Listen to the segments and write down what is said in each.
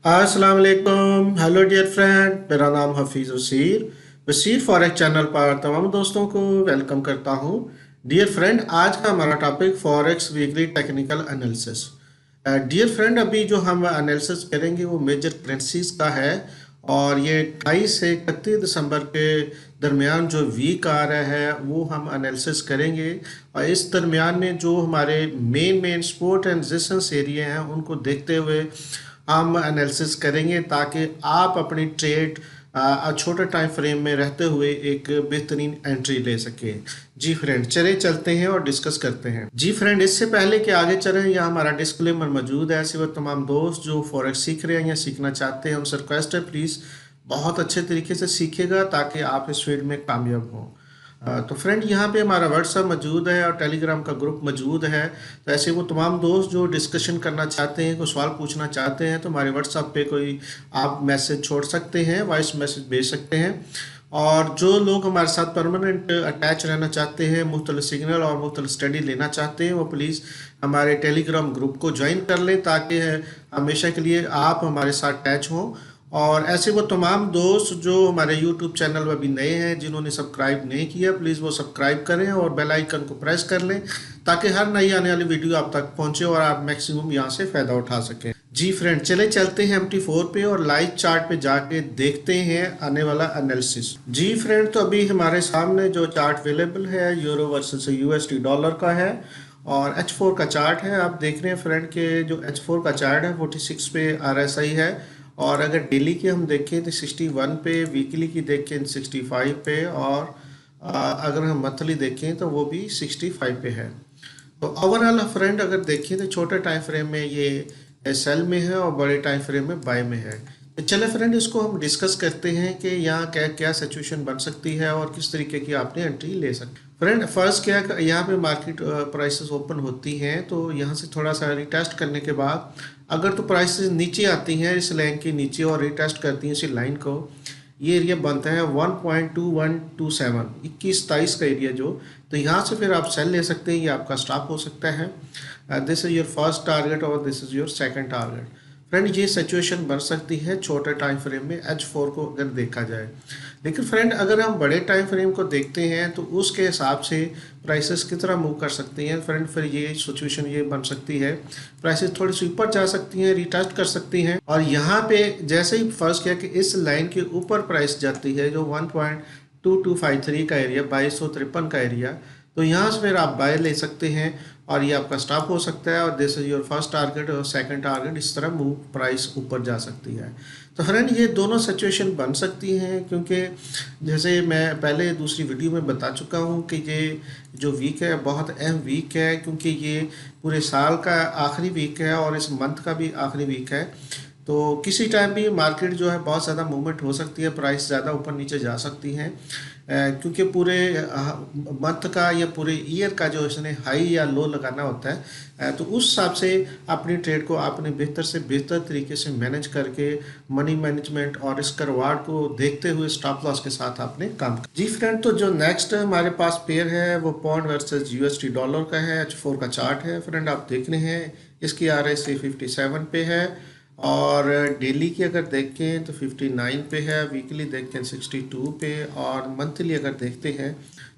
अस्सलाम वालेकुम। Hello dear friend, मेरा नाम हफीज़ वसीर। वसीर फॉरेक्स चैनल पर तमाम दोस्तों को वेलकम करता हूं। डियर फ्रेंड, आज का हमारा topic forex weekly technical analysis. Dear friend, अभी जो हम एनालिसिस करेंगे वो मेजर करेंसीज का है और ये 28 से 31 दिसंबर के दरमियान जो वीक आ रहा है वो हम एनालिसिस करेंगे। और इस दरमियान में जो हमारे main support and resistance area हैं उनको देखते हुए हम एनालिसिस करेंगे ताकि आप अपनी ट्रेड छोटे टाइम फ्रेम में रहते हुए एक बेहतरीन एंट्री ले सके। जी फ्रेंड, चले चलते हैं और डिस्कस करते हैं। जी फ्रेंड, इससे पहले कि आगे चलें, यहाँ हमारा डिस्क्लेमर मौजूद है। ऐसे वो तमाम दोस्त जो फॉरेक्स सीख रहे हैं या सीखना चाहते हैं, उनसे रिक्वेस्ट है प्लीज़ बहुत अच्छे तरीके से सीखिएगा ताकि आप इस फील्ड में कामयाब हों। तो फ्रेंड, यहाँ पे हमारा व्हाट्सएप मौजूद है और टेलीग्राम का ग्रुप मौजूद है। तो ऐसे वो तमाम दोस्त जो डिस्कशन करना चाहते हैं, कोई सवाल पूछना चाहते हैं, तो हमारे व्हाट्सएप पे कोई आप मैसेज छोड़ सकते हैं, वॉइस मैसेज भेज सकते हैं। और जो लोग हमारे साथ परमानेंट अटैच रहना चाहते हैं, मुख्तलिफ सिग्नल और मुख्तलिफ स्टडी लेना चाहते हैं, वो प्लीज़ हमारे टेलीग्राम ग्रुप को ज्वाइन कर लें ताकि हमेशा के लिए आप हमारे साथ अटैच हों। और ऐसे वो तमाम दोस्त जो हमारे यूट्यूब चैनल पर अभी नए हैं, जिन्होंने सब्सक्राइब नहीं किया, प्लीज़ वो सब्सक्राइब करें और बेल आइकन को प्रेस कर लें ताकि हर नई आने वाली वीडियो आप तक पहुंचे और आप मैक्सिमम यहाँ से फ़ायदा उठा सकें। जी फ्रेंड, चले चलते हैं MT4 पे और लाइव चार्ट पे जाके देखते हैं आने वाला एनालिसिस। जी फ्रेंड, तो अभी हमारे सामने जो चार्ट अवेलेबल है यूरो वर्सेस USD डॉलर का है और H4 का चार्ट है। आप देख रहे हैं फ्रेंड के जो H4 का चार्ट है 46 पे RSI है और अगर डेली की हम देखें तो 61 पे, वीकली की देखें 65 पे और अगर हम मंथली देखें तो वो भी 65 पे है। तो ओवरऑल फ्रेंड अगर देखें तो छोटे टाइम फ्रेम में ये सेल में है और बड़े टाइम फ्रेम में बाय में है। तो चले फ्रेंड, इसको हम डिस्कस करते हैं कि यहाँ क्या क्या सिचुएशन बन सकती है और किस तरीके की आपने एंट्री ले सकते। फ्रेंड फर्स्ट क्या है, यहाँ पे मार्केट प्राइसेस ओपन होती हैं तो यहाँ से थोड़ा सा रिटेस्ट करने के बाद अगर तो प्राइसेस नीचे आती हैं इस लाइन के नीचे और रिटेस्ट करती हैं इसी लाइन को, ये एरिया बनता है 1.2127 21-22 का एरिया जो, तो यहाँ से फिर आप सेल ले सकते हैं, ये आपका स्टॉप हो सकता है। This is your first target और this is your second target. Friend ये सिचुएशन बन सकती है छोटे टाइम फ्रेम में H4 को अगर देखा जाए। लेकिन फ्रेंड अगर हम बड़े टाइम फ्रेम को देखते हैं तो उसके हिसाब से प्राइसेस किस तरह मूव कर सकती हैं फ्रेंड, फिर ये सिचुएशन ये बन सकती है प्राइसेस थोड़ी सी ऊपर जा सकती हैं, रिटेस्ट कर सकती हैं और यहाँ पे जैसे ही फर्स्ट किया कि इस लाइन के ऊपर प्राइस जाती है जो 1.2253 का एरिया 2253 का एरिया, तो यहाँ से फिर आप बाय ले सकते हैं और ये आपका स्टॉप हो सकता है और this is your first target और सेकंड टारगेट, इस तरह मूव प्राइस ऊपर जा सकती है। तो फ्रेंड ये दोनों सिचुएशन बन सकती हैं क्योंकि जैसे मैं पहले दूसरी वीडियो में बता चुका हूँ कि ये जो वीक है बहुत अहम वीक है क्योंकि ये पूरे साल का आखिरी वीक है और इस मंथ का भी आखिरी वीक है। तो किसी टाइम भी मार्केट जो है बहुत ज़्यादा मूवमेंट हो सकती है, प्राइस ज़्यादा ऊपर नीचे जा सकती हैं क्योंकि पूरे मंथ का या पूरे ईयर का जो इसने हाई या लो लगाना होता है तो उस हिसाब से अपनी ट्रेड को आपने बेहतर से बेहतर तरीके से मैनेज करके मनी मैनेजमेंट और इसका रिवार्ड को देखते हुए स्टॉप लॉस के साथ आपने काम कर। जी फ्रेंड, तो जो नेक्स्ट हमारे पास पेयर है वो पॉन्ड वर्सेस USD डॉलर का है, H4 का चार्ट है। फ्रेंड आप देख रहे हैं इसकी RSI 57 पे है और डेली की अगर देखें तो 59 पे है, वीकली देखते हैं 62 पे और मंथली अगर देखते हैं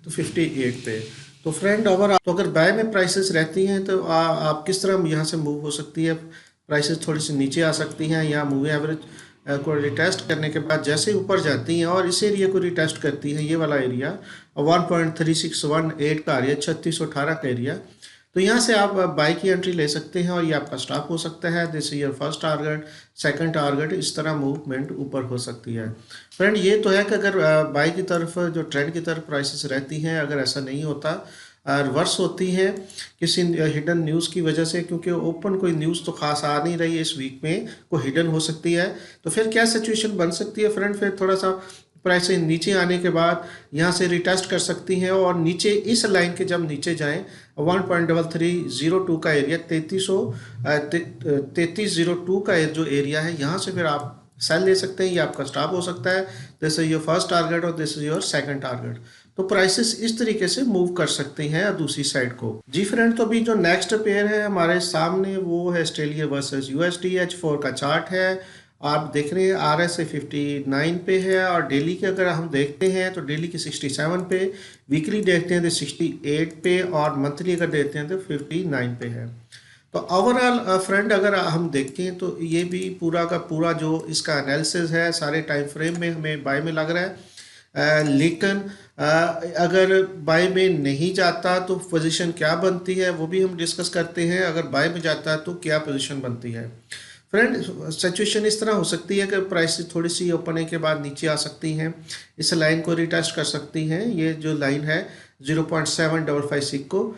तो 58 पे। तो फ्रेंड तो अगर बाय में प्राइसेस रहती हैं तो आप किस तरह यहाँ से मूव हो सकती है, प्राइसेस थोड़ी सी नीचे आ सकती हैं या मूव एवरेज को रिटेस्ट करने के बाद जैसे ही ऊपर जाती हैं और इस एरिया को रिटेस्ट करती है, ये वाला एरिया 1.3618 का एरिया 3618 का एरिया, तो यहाँ से आप बाई की एंट्री ले सकते हैं और ये आपका स्टॉप हो सकता है। This is your first target, second target, इस तरह मूवमेंट ऊपर हो सकती है। फ्रेंड ये तो है कि अगर बाई की तरफ जो ट्रेंड की तरफ प्राइसेस रहती हैं, अगर ऐसा नहीं होता रिवर्स होती है किसी हिडन न्यूज़ की वजह से, क्योंकि ओपन कोई न्यूज़ तो खास आ नहीं रही है इस वीक में, कोई हिडन हो सकती है, तो फिर क्या सिचुएशन बन सकती है फ्रेंड, फिर थोड़ा सा प्राइस नीचे आने के बाद यहाँ से रिटेस्ट कर सकती हैं और नीचे इस लाइन के जब नीचे जाएं 1.3302 का एरिया 3302 का जो एरिया है, यहाँ से फिर आप सेल ले सकते हैं, ये आपका स्टॉप हो सकता है। This is your first target और this is your second target. तो प्राइसेस इस तरीके से मूव कर सकते हैं दूसरी साइड को। जी फ्रेंड, तो अभी जो नेक्स्ट पेयर है हमारे सामने वो है ऑस्ट्रेलिया वर्सेस USD, H4 का चार्ट है आप देख रहे हैं RSI 59 पे है, और डेली के अगर हम देखते हैं तो डेली की 67 पे, वीकली देखते हैं तो 68 पे, और मंथली अगर देखते हैं तो 59 पे है। तो ओवरऑल फ्रेंड अगर हम देखें तो ये भी पूरा का पूरा जो इसका एनालिसिस है सारे टाइम फ्रेम में हमें बाय में लग रहा है। लेकिन अगर बाय में नहीं जाता तो पोजीशन क्या बनती है वो भी हम डिस्कस करते हैं। अगर बाय में जाता है तो क्या पोजीशन बनती है। फ्रेंड सिचुएशन इस तरह हो सकती है कि प्राइस थोड़ी सी ओपन होने के बाद नीचे आ सकती हैं, इस लाइन को रिटेस्ट कर सकती हैं। ये जो लाइन है 0.7556 को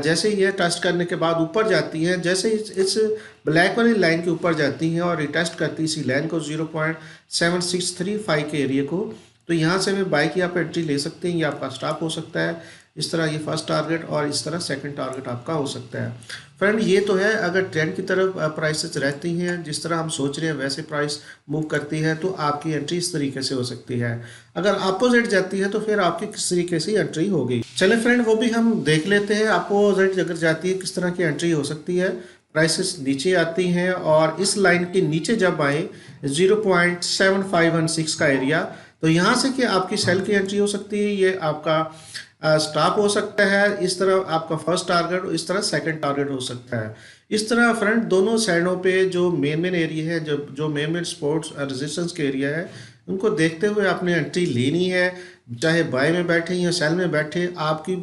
जैसे ये टेस्ट करने के बाद ऊपर जाती है, जैसे इस ब्लैक वाली लाइन के ऊपर जाती हैं और रिटेस्ट करती है इसी लाइन को 0.7635 के एरिया को, तो यहाँ से भी बाय की आप एंट्री ले सकते हैं। ये आपका स्टॉप हो सकता है। इस तरह ये फर्स्ट टारगेट और इस तरह सेकंड टारगेट आपका हो सकता है। फ्रेंड ये तो है अगर ट्रेंड की तरफ प्राइसेस रहती हैं, जिस तरह हम सोच रहे हैं वैसे प्राइस मूव करती है तो आपकी एंट्री इस तरीके से हो सकती है। अगर अपोजिट जाती है तो फिर आपकी किस तरीके से एंट्री होगी, चले फ्रेंड वो भी हम देख लेते हैं। अपोजिट अगर जाती है किस तरह की एंट्री हो सकती है। प्राइसेस नीचे आती हैं और इस लाइन के नीचे जब आए 0.7516 का एरिया, तो यहाँ से कि आपकी सेल की एंट्री हो सकती है, ये आपका स्टॉप हो सकता है। इस तरह आपका फर्स्ट टारगेट, इस तरह सेकंड टारगेट हो सकता है। इस तरह फ्रेंड दोनों साइडों पे जो मेन एरिया है, जो मेन सपोर्ट्स और रेजिस्टेंस के एरिया है, उनको देखते हुए आपने एंट्री लेनी है। चाहे बाय में बैठे या सेल में बैठे, आपकी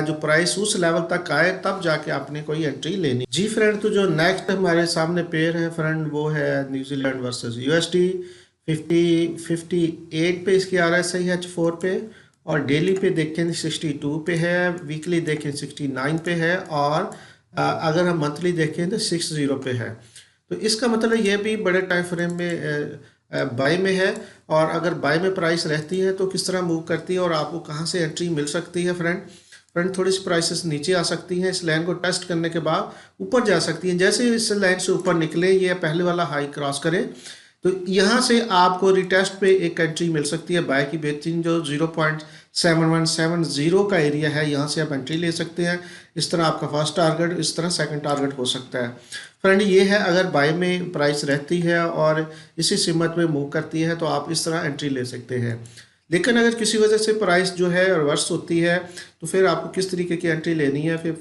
जो प्राइस उस लेवल तक आए तब जाके आपने कोई एंट्री लेनी। जी फ्रेंड, तो जो नेक्स्ट हमारे सामने पेयर है फ्रेंड वो है न्यूजीलैंड वर्सेस USD। 58 पे इसकी RSI है H4 पे, और डेली पे देखें 62 पे है, वीकली देखें 69 पे है, और अगर हम मंथली देखें तो 60 पे है। तो इसका मतलब ये भी बड़े टाइम फ्रेम में बाय में है। और अगर बाय में प्राइस रहती है तो किस तरह मूव करती है और आपको कहाँ से एंट्री मिल सकती है। फ्रेंड थोड़ी सी प्राइसेस नीचे आ सकती हैं, इस लाइन को टेस्ट करने के बाद ऊपर जा सकती हैं। जैसे इस लाइन से ऊपर निकले, ये पहले वाला हाई क्रॉस करें, तो यहाँ से आपको रिटेस्ट पे एक एंट्री मिल सकती है बाय की बेहतरीन, जो 0.7170 का एरिया है, यहाँ से आप एंट्री ले सकते हैं। इस तरह आपका फर्स्ट टारगेट, इस तरह सेकंड टारगेट हो सकता है। फ्रेंड ये है अगर बाय में प्राइस रहती है और इसी सिमत में मूव करती है तो आप इस तरह एंट्री ले सकते हैं। लेकिन अगर किसी वजह से प्राइस जो है रिवर्स होती है तो फिर आपको किस तरीके की एंट्री लेनी है। फिर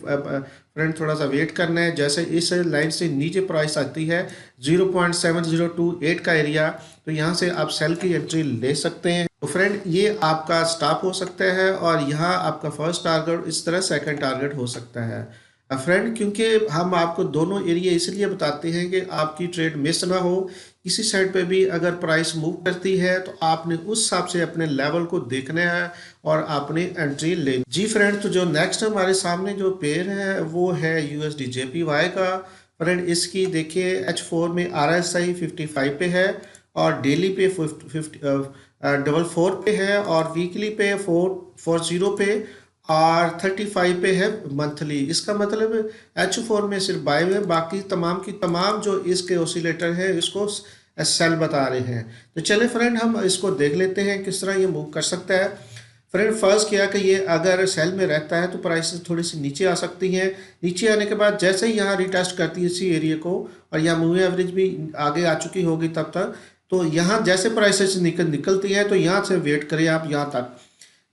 फ्रेंड थोड़ा सा वेट करना है। जैसे इस लाइन से नीचे प्राइस आती है 0.7028 का एरिया, तो यहाँ से आप सेल की एंट्री ले सकते हैं। तो फ्रेंड ये आपका स्टॉप हो सकता है और यहाँ आपका फर्स्ट टारगेट, इस तरह सेकंड टारगेट हो सकता है। फ्रेंड क्योंकि हम आपको दोनों एरिया इसलिए बताते हैं कि आपकी ट्रेड मिस ना हो। किसी साइड पे भी अगर प्राइस मूव करती है तो आपने उस हिसाब से अपने लेवल को देखना है और आपने एंट्री लेनी। जी फ्रेंड, तो जो नेक्स्ट हमारे सामने जो पेयर है वो है USD JPY का। फ्रेंड इसकी देखिए H4 में RSI 55 पे है, और डेली पे 44 पे है, और वीकली पे 440 पे, और 35 पे है मंथली। इसका मतलब H4 में सिर्फ बाय में, बाकी तमाम की तमाम जो इसके ओसिलेटर हैं इसको सेल बता रहे हैं। तो चले फ्रेंड हम इसको देख लेते हैं किस तरह ये मूव कर सकता है। फ्रेंड फर्स्ट किया कि ये अगर सेल में रहता है तो प्राइसेस थोड़ी सी नीचे आ सकती हैं। नीचे आने के बाद जैसे ही यहाँ रिटेस्ट करती है इसी एरिया को, और यहाँ मूविंग एवरेज भी आगे आ चुकी होगी तब तक, तो यहाँ जैसे प्राइसेस निकलती है तो यहाँ से वेट करें आप यहाँ तक।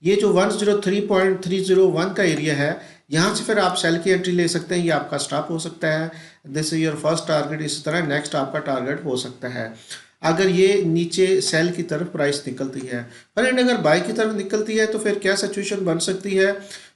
ये जो 103.301 का एरिया है, यहाँ से फिर आप सेल की एंट्री ले सकते हैं। ये आपका स्टॉप हो सकता है। This is your first target. इसी तरह नेक्स्ट आपका टारगेट हो सकता है अगर ये नीचे सेल की तरफ प्राइस निकलती है। फ्रेंड अगर बाय की तरफ निकलती है तो फिर क्या सिचुएशन बन सकती है।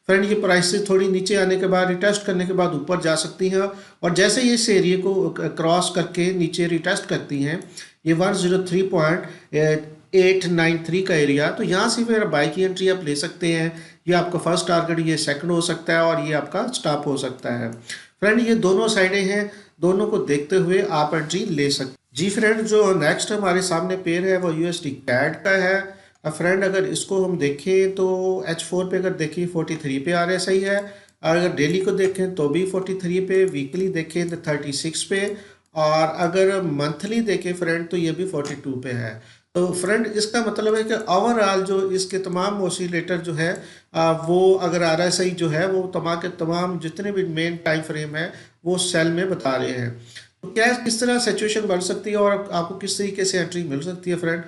फ्रेंड ये प्राइस से थोड़ी नीचे आने के बाद, रिटेस्ट करने के बाद ऊपर जा सकती हैं, और जैसे ये इस एरिया को क्रॉस करके नीचे रिटेस्ट करती हैं, ये 103.893 का एरिया, तो यहाँ से फिर बाय की एंट्री आप ले सकते हैं। ये आपका फर्स्ट टारगेट, ये सेकंड हो सकता है, और ये आपका स्टॉप हो सकता है। फ्रेंड ये दोनों साइडें हैं, दोनों को देखते हुए आप एंट्री ले सकते। जी फ्रेंड, जो नेक्स्ट हमारे सामने पेयर है वो USD CAD का है। अब फ्रेंड अगर इसको हम देखें तो H4 पे अगर देखें 43 पे RSI है, और अगर डेली को देखें तो भी 43 पे, वीकली देखें तो 36 पे, और अगर मंथली देखें फ्रेंड तो ये भी 42 पे है। तो फ्रेंड इसका मतलब है कि ओवरऑल जो इसके तमाम ऑसिलेटर जो है वो अगर RSI जो है वो तमाम के तमाम जितने भी मेन टाइम फ्रेम है वो सेल में बता रहे हैं। तो क्या किस तरह सिचुएशन बन सकती है और आपको किस तरीके से एंट्री मिल सकती है फ्रेंड।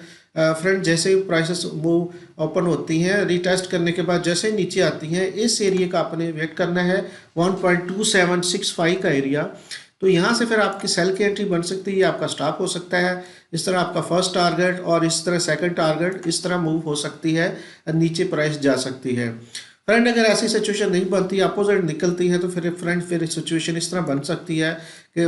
जैसे ही प्राइसेस मूव ओपन होती हैं, रीटेस्ट करने के बाद जैसे ही नीचे आती हैं, इस एरिया का आपने वेट करना है 1.2765 का एरिया। तो यहाँ से फिर आपकी सेल की एंट्री बन सकती है, आपका स्टॉप हो सकता है। इस तरह आपका फर्स्ट टारगेट और इस तरह सेकंड टारगेट इस तरह मूव हो सकती है, नीचे प्राइस जा सकती है। फ्रेंड अगर ऐसी सिचुएशन नहीं बनती, अपोजिट निकलती है, तो फिर सिचुएशन इस तरह बन सकती है कि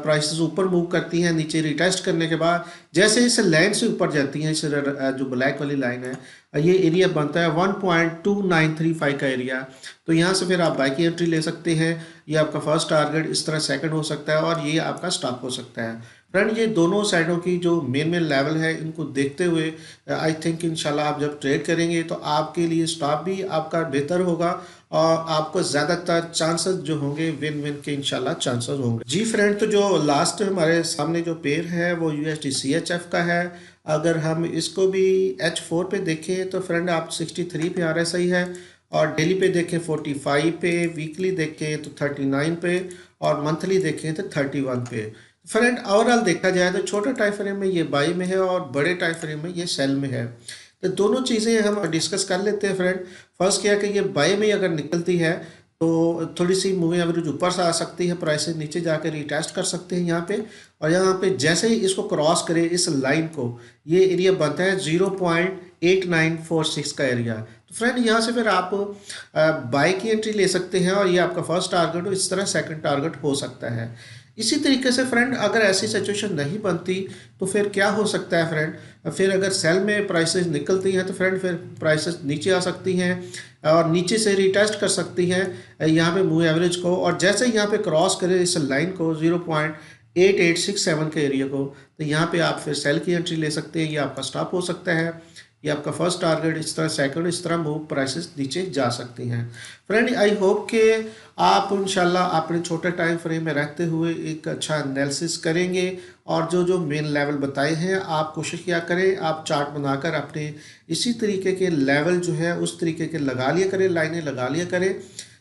प्राइसेस ऊपर मूव करती हैं, नीचे रिटेस्ट करने के बाद जैसे इस लाइन से ऊपर जाती हैं, इस जो ब्लैक वाली लाइन है, ये एरिया बनता है 1.2935 का एरिया। तो यहाँ से फिर आप बाई की एंट्री ले सकते हैं। ये आपका फर्स्ट टारगेट, इस तरह सेकंड हो सकता है और ये आपका स्टॉप हो सकता है। फ्रेंड ये दोनों साइडों की जो मेन लेवल है, इनको देखते हुए आई थिंक इंशाल्लाह आप जब ट्रेड करेंगे तो आपके लिए स्टॉप भी आपका बेहतर होगा और आपको ज़्यादातर चांसेस जो होंगे विन विन के इंशाल्लाह चांसेस होंगे। जी फ्रेंड, तो जो लास्ट हमारे सामने जो पेयर है वो USD CHF का है। अगर हम इसको भी H4 पे देखें तो फ्रेंड आप 63 पे RSI है, और डेली पे देखें 45 पे, वीकली देखें तो 39 पे, और मंथली देखें तो 31 पे। फ्रेंड ओवरऑल देखा जाए तो छोटे टाइम फ्रेम में ये बाई में है और बड़े टाइम फ्रेम में ये सेल में है। तो दोनों चीज़ें हम डिस्कस कर लेते हैं फ्रेंड। फर्स्ट क्या है कि ये बाई में अगर निकलती है तो थोड़ी सी मूविंग एवरेज ऊपर से आ सकती है, प्राइसेस नीचे जाकर रिटेस्ट कर सकते हैं यहाँ पे। और यहाँ पे जैसे ही इसको क्रॉस करे इस लाइन को, ये एरिया बनता है 0.8946 का एरिया। तो फ्रेंड यहाँ से फिर आप बाई की एंट्री ले सकते हैं और ये आपका फर्स्ट टारगेट हो, इस तरह सेकंड टारगेट हो सकता है। इसी तरीके से फ्रेंड अगर ऐसी सिचुएशन नहीं बनती तो फिर क्या हो सकता है फ्रेंड, फिर अगर सेल में प्राइसेस निकलती हैं तो फ्रेंड फिर प्राइसेस नीचे आ सकती हैं और नीचे से रिटेस्ट कर सकती हैं यहाँ पे मूव एवरेज को, और जैसे ही यहाँ पे क्रॉस करे इस लाइन को 0.8867 के एरिया को, तो यहाँ पे आप फिर सेल की एंट्री ले सकते हैं। ये आपका स्टॉप हो सकता है, ये आपका फर्स्ट टारगेट, इस तरह सेकंड, इस तरह मूव प्राइसेस नीचे जा सकती हैं। फ्रेंड आई होप कि आप इंशाल्लाह अपने छोटे टाइम फ्रेम में रहते हुए एक अच्छा एनालिसिस करेंगे और जो जो मेन लेवल बताए हैं आप कोशिश किया करें, आप चार्ट बनाकर अपने इसी तरीके के लेवल जो है उस तरीके के लगा लिया करें, लाइनें लगा लिया करें,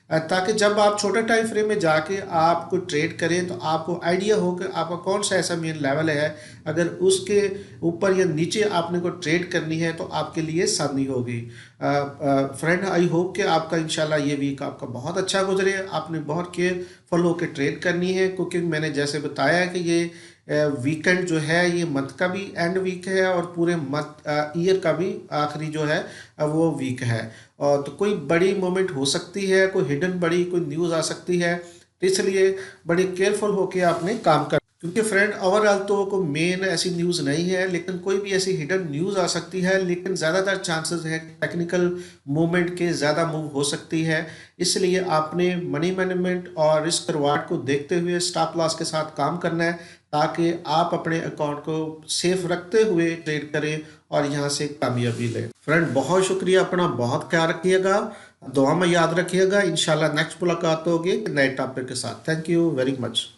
ताकि जब आप छोटे टाइम फ्रेम में जाके आप कोई ट्रेड करें तो आपको आइडिया हो कि आपका कौन सा ऐसा मेन लेवल है, अगर उसके ऊपर या नीचे आपने को ट्रेड करनी है तो आपके लिए आसानी होगी। फ्रेंड आई होप कि आपका इंशाल्लाह ये वीक आपका बहुत अच्छा गुजरे। आपने बहुत केयरफुल होकर ट्रेड करनी है, क्योंकि मैंने जैसे बताया कि ये वीकेंड जो है ये मंथ का भी एंड वीक है और पूरे मंथ ईयर का भी आखिरी जो है वो वीक है। और तो कोई बड़ी मोमेंट हो सकती है, कोई हिडन बड़ी कोई न्यूज़ आ सकती है, तो इसलिए बड़े केयरफुल होके आपने काम कर, क्योंकि फ्रेंड ओवरऑल तो कोई मेन ऐसी न्यूज़ नहीं है, लेकिन कोई भी ऐसी हिडन न्यूज़ आ सकती है, लेकिन ज़्यादातर चांसेस है टेक्निकल मूवमेंट के ज़्यादा मूव हो सकती है। इसलिए आपने मनी मैनेजमेंट और रिस्क रिवार्ड को देखते हुए स्टॉप लॉस के साथ काम करना है, ताकि आप अपने अकाउंट को सेफ रखते हुए ट्रेड करें और यहाँ से कामयाबी लें। फ्रेंड बहुत शुक्रिया, अपना बहुत ख्याल रखिएगा, दुआ में याद रखिएगा। इंशाल्लाह नेक्स्ट मुलाकात होगी नए टॉपिक के साथ। Thank you very much.